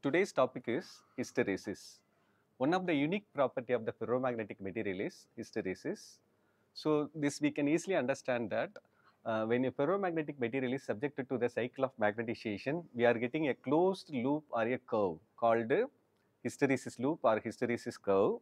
Today's topic is hysteresis. One of the unique property of the ferromagnetic material is hysteresis. So this we can easily understand that when a ferromagnetic material is subjected to the cycle of magnetization, we are getting a closed loop or a curve called hysteresis loop or hysteresis curve.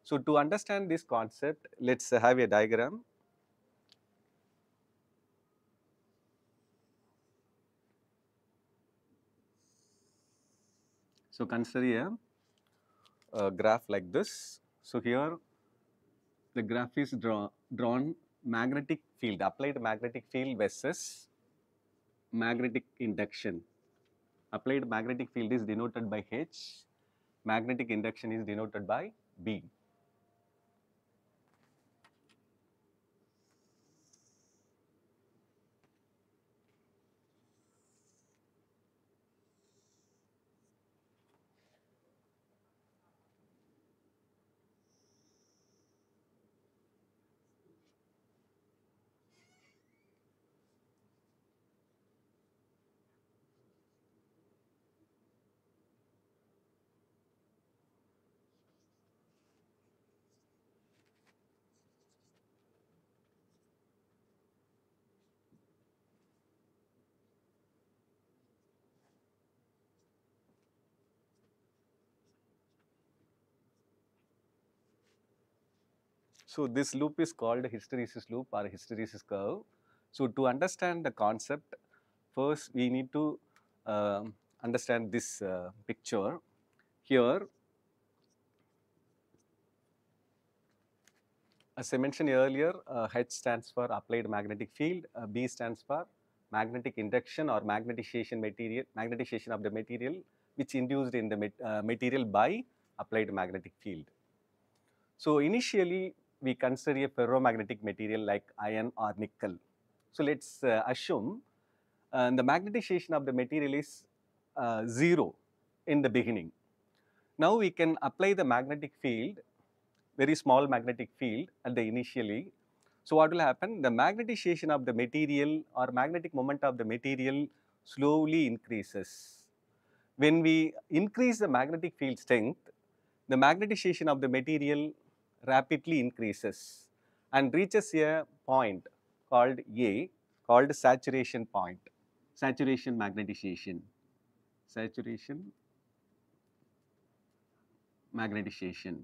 So to understand this concept, let's have a diagram. So consider a graph like this. So here the graph is drawn magnetic field, applied magnetic field versus magnetic induction. Applied magnetic field is denoted by H, magnetic induction is denoted by B. So this loop is called hysteresis loop or hysteresis curve. So to understand the concept, first we need to understand this picture. Here, as I mentioned earlier, H stands for applied magnetic field, B stands for magnetic induction or magnetization of the material which induced in the material by applied magnetic field. So initially we consider a ferromagnetic material like iron or nickel. So let's assume the magnetization of the material is 0 in the beginning. Now we can apply the magnetic field, very small magnetic field at the initially. So what will happen? The magnetization of the material or magnetic moment of the material slowly increases. When we increase the magnetic field strength, the magnetization of the material rapidly increases and reaches a point called A, called saturation point, saturation magnetization, saturation magnetization.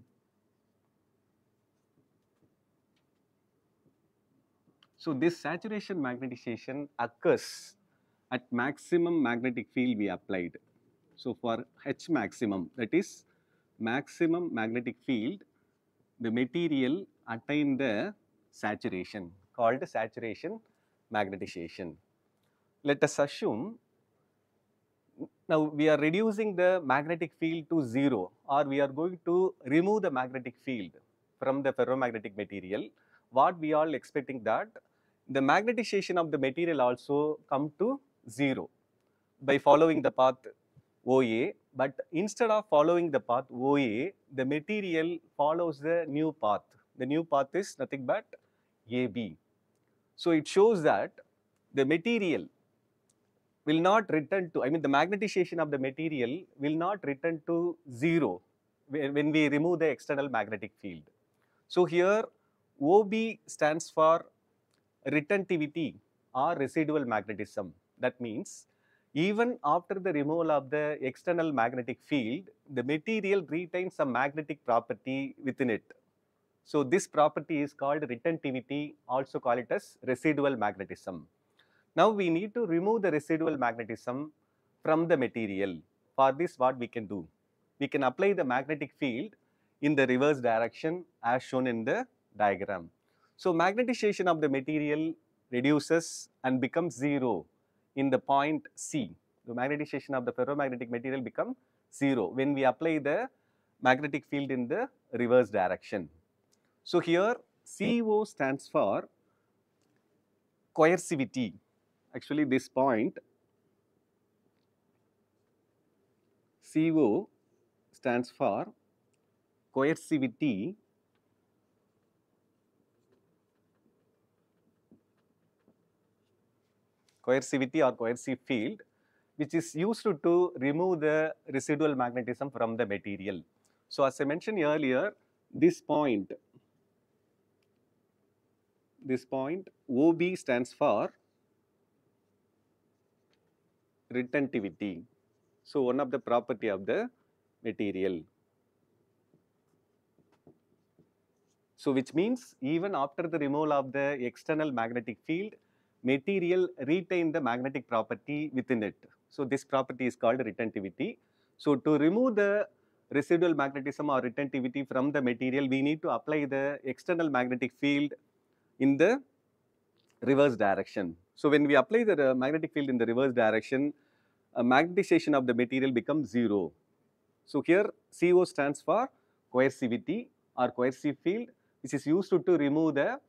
So this saturation magnetization occurs at maximum magnetic field we applied. So for H maximum, that is maximum magnetic field, the material attain the saturation called saturation magnetization. Let us assume now we are reducing the magnetic field to 0 or we are going to remove the magnetic field from the ferromagnetic material. What we are expecting that the magnetization of the material also come to 0 by following the path OA, but instead of following the path OA, the material follows the new path. The new path is nothing but AB. So it shows that the material will not return to, I mean the magnetization of the material will not return to 0 when we remove the external magnetic field. So here OB stands for retentivity or residual magnetism. That means even after the removal of the external magnetic field, the material retains some magnetic property within it. So this property is called retentivity, also call it as residual magnetism. Now we need to remove the residual magnetism from the material. For this what we can do? We can apply the magnetic field in the reverse direction as shown in the diagram. So magnetization of the material reduces and becomes 0 in the point C. The magnetization of the ferromagnetic material becomes 0 when we apply the magnetic field in the reverse direction. So here CO stands for coercivity. Actually this point CO stands for coercivity or coercive field, which is used to remove the residual magnetism from the material. So as I mentioned earlier, this point OB stands for retentivity. So one of the property of the material. So which means even after the removal of the external magnetic field, material retain the magnetic property within it. So this property is called retentivity. So to remove the residual magnetism or retentivity from the material, we need to apply the external magnetic field in the reverse direction. So when we apply the magnetic field in the reverse direction, magnetization of the material becomes zero. So here CO stands for coercivity or coercive field, which is used to remove the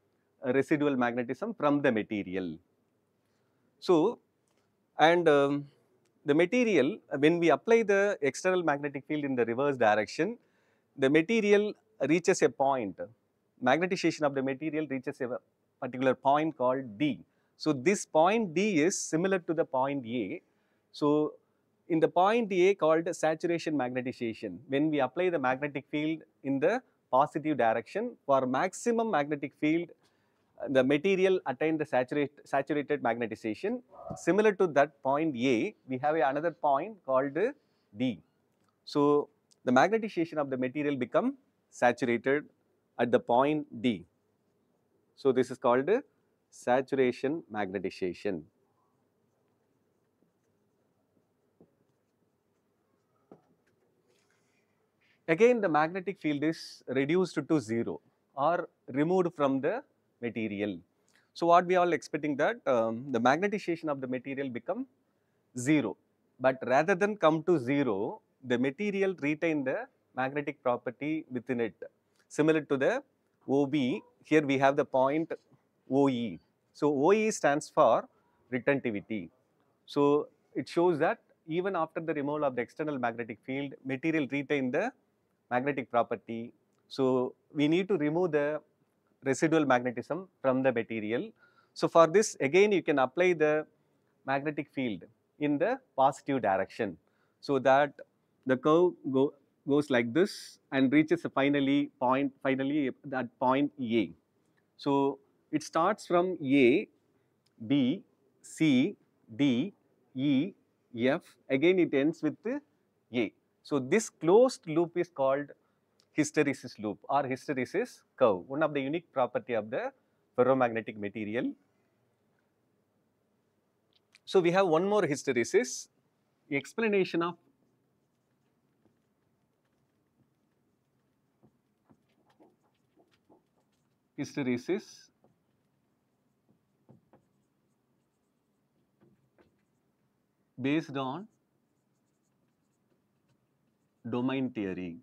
residual magnetism from the material. So, and the material, when we apply the external magnetic field in the reverse direction, the material reaches a point. Magnetization of the material reaches a particular point called D. So this point D is similar to the point A. So in the point A called saturation magnetization, when we apply the magnetic field in the positive direction, for maximum magnetic field, the material attain the saturated magnetization. Similar to that point A, we have another point called D. So the magnetization of the material become saturated at the point D. So this is called saturation magnetization. Again, the magnetic field is reduced to zero or removed from the material. So what we all expecting that the magnetization of the material become zero, but rather than come to zero, the material retain the magnetic property within it. Similar to the OB, here we have the point OE. So OE stands for retentivity. So it shows that even after the removal of the external magnetic field, material retain the magnetic property. So we need to remove the residual magnetism from the material. So for this, again, you can apply the magnetic field in the positive direction, so that the curve goes like this and reaches finally that point A. So it starts from A, B, C, D, E, F. Again, it ends with A. So this closed loop is called hysteresis loop or hysteresis curve, one of the unique property of the ferromagnetic material. So we have one more hysteresis, explanation of hysteresis based on domain theory.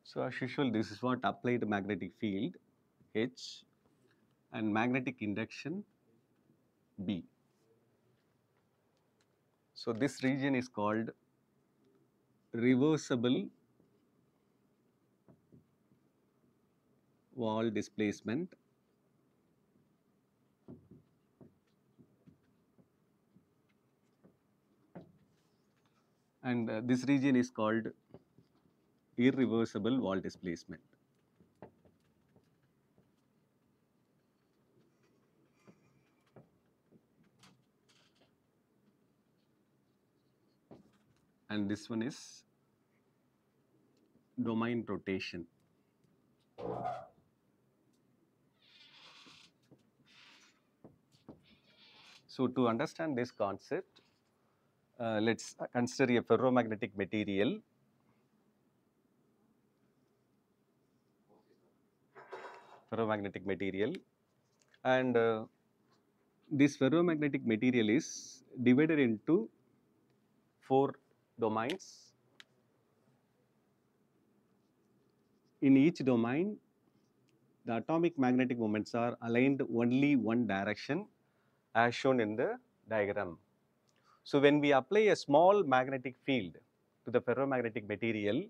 So as usual, this is what applied magnetic field H and magnetic induction B. So this region is called reversible wall displacement, and this region is called irreversible wall displacement. And this one is domain rotation. So to understand this concept, let's consider a ferromagnetic material. Ferromagnetic material, and this ferromagnetic material is divided into four domains. In each domain, the atomic magnetic moments are aligned only one direction as shown in the diagram. So when we apply a small magnetic field to the ferromagnetic material,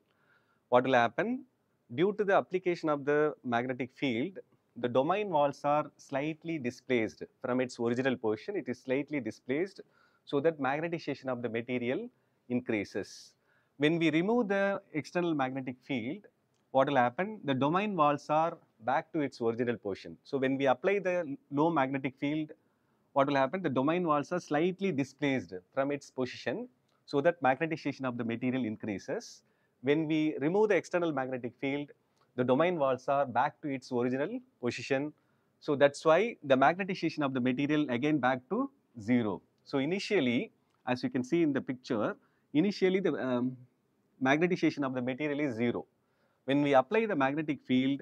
what will happen? Due to the application of the magnetic field, the domain walls are slightly displaced from its original position. It is slightly displaced, so that magnetization of the material increases. When we remove the external magnetic field, what will happen? The domain walls are back to its original position. So when we apply the low magnetic field, what will happen? The domain walls are slightly displaced from its position, so that magnetization of the material increases. When we remove the external magnetic field, the domain walls are back to its original position. So that's why the magnetization of the material again back to zero. So initially, as you can see in the picture, initially the magnetization of the material is zero. When we apply the magnetic field,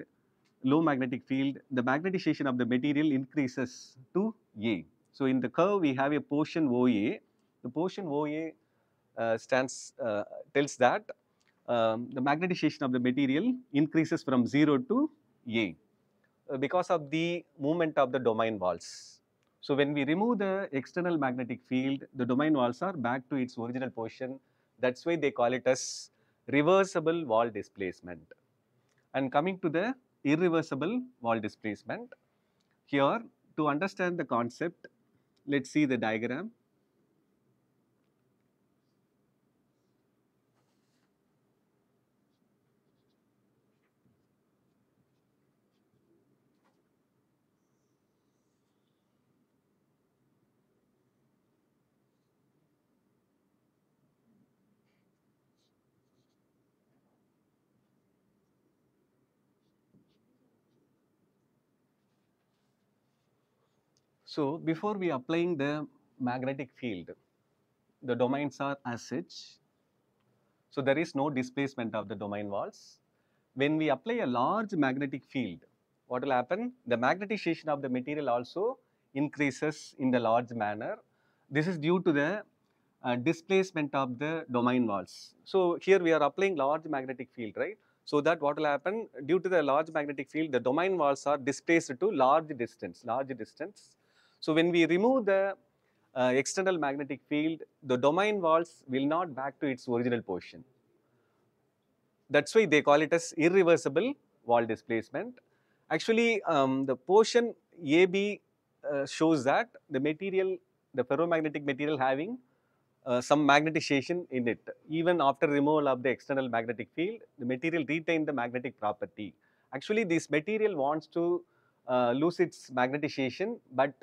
low magnetic field, the magnetization of the material increases to A. So in the curve, we have a portion OA. The portion OA tells that the magnetization of the material increases from 0 to A because of the movement of the domain walls. So when we remove the external magnetic field, the domain walls are back to its original position. That's why they call it as reversible wall displacement. And coming to the irreversible wall displacement, here to understand the concept, let's see the diagram. So before we applying the magnetic field, the domains are as such. So there is no displacement of the domain walls. When we apply a large magnetic field, what will happen? The magnetization of the material also increases in the large manner. This is due to the displacement of the domain walls. So here we are applying large magnetic field, right? So that what will happen? Due to the large magnetic field, the domain walls are displaced to large distance. So when we remove the external magnetic field, the domain walls will not back to its original position. That's why they call it as irreversible wall displacement. Actually, the portion AB shows that the material, the ferromagnetic material having some magnetization in it. Even after removal of the external magnetic field, the material retain the magnetic property. Actually, this material wants to lose its magnetization, but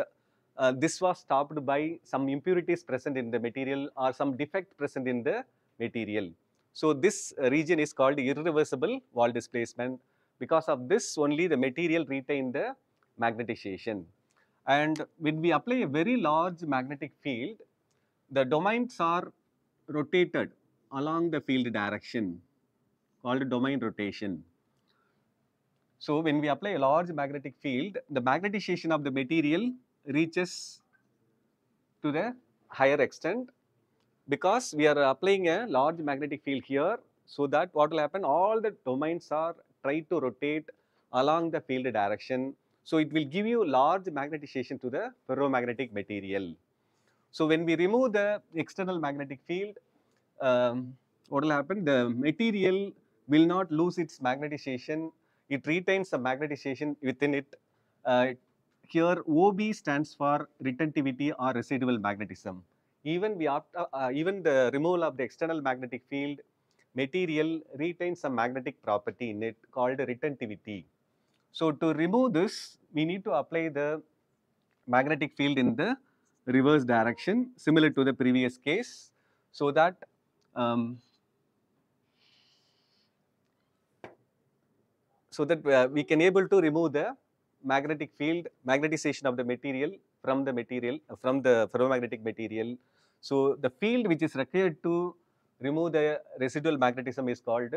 this was stopped by some impurities present in the material or some defect present in the material. So this region is called irreversible wall displacement. Because of this only the material retain the magnetization. And when we apply a very large magnetic field, the domains are rotated along the field direction, called domain rotation. So when we apply a large magnetic field, the magnetization of the material reaches to the higher extent, because we are applying a large magnetic field here. So that what will happen, all the domains are try to rotate along the field direction. So it will give you large magnetization to the ferromagnetic material. So when we remove the external magnetic field, what will happen? The material will not lose its magnetization. it retains the magnetization within it. Uh, Here OB stands for retentivity or residual magnetism. Even the removal of the external magnetic field, material retains some magnetic property in it called retentivity. So to remove this, we need to apply the magnetic field in the reverse direction, similar to the previous case, so that um, we can able to remove the magnetic field magnetization of the material from the ferromagnetic material. So the field which is required to remove the residual magnetism is called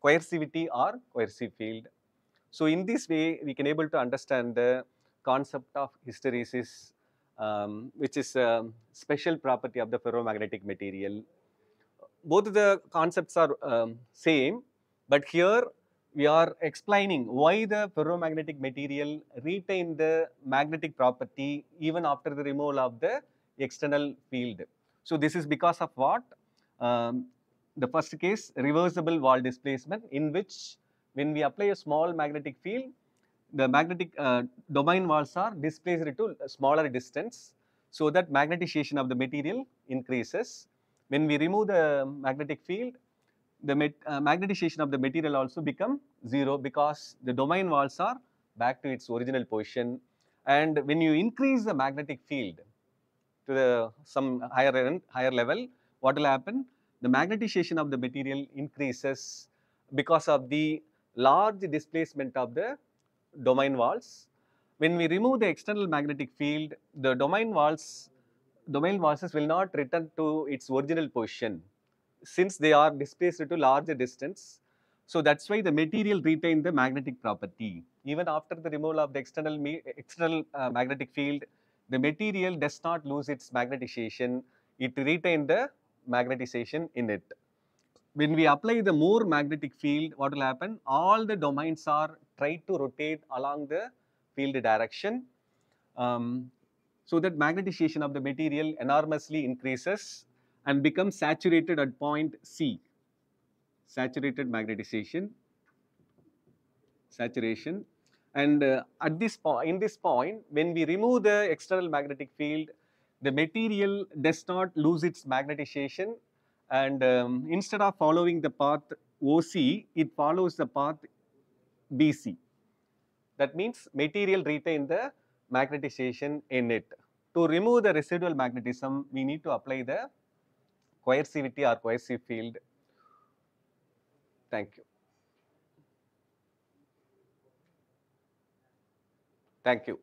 coercivity or coercive field. So in this way, we can able to understand the concept of hysteresis, which is a special property of the ferromagnetic material. Both the concepts are same, but here we are explaining why the ferromagnetic material retain the magnetic property even after the removal of the external field. So this is because of what? Um, the first case, reversible wall displacement, in which when we apply a small magnetic field, the magnetic domain walls are displaced to a smaller distance, so that magnetization of the material increases. When we remove the magnetic field, the magnetization of the material also become zero, because the domain walls are back to its original position. And when you increase the magnetic field to some higher level, what will happen? The magnetization of the material increases because of the large displacement of the domain walls. When we remove the external magnetic field, the domain walls will not return to its original position, since they are displaced to larger distance. So that's why the material retain the magnetic property. Even after the removal of the external magnetic field, the material does not lose its magnetization. It retains the magnetization in it. When we apply the more magnetic field, what will happen? All the domains are try to rotate along the field direction, um, so that magnetization of the material enormously increases and becomes saturated at point C. Saturated magnetization, saturation. And at this point, in this point, when we remove the external magnetic field, the material does not lose its magnetization, and instead of following the path OC, it follows the path BC. That means material retain the magnetization in it. To remove the residual magnetism, we need to apply the coercivity or coercive field. Thank you. Thank you.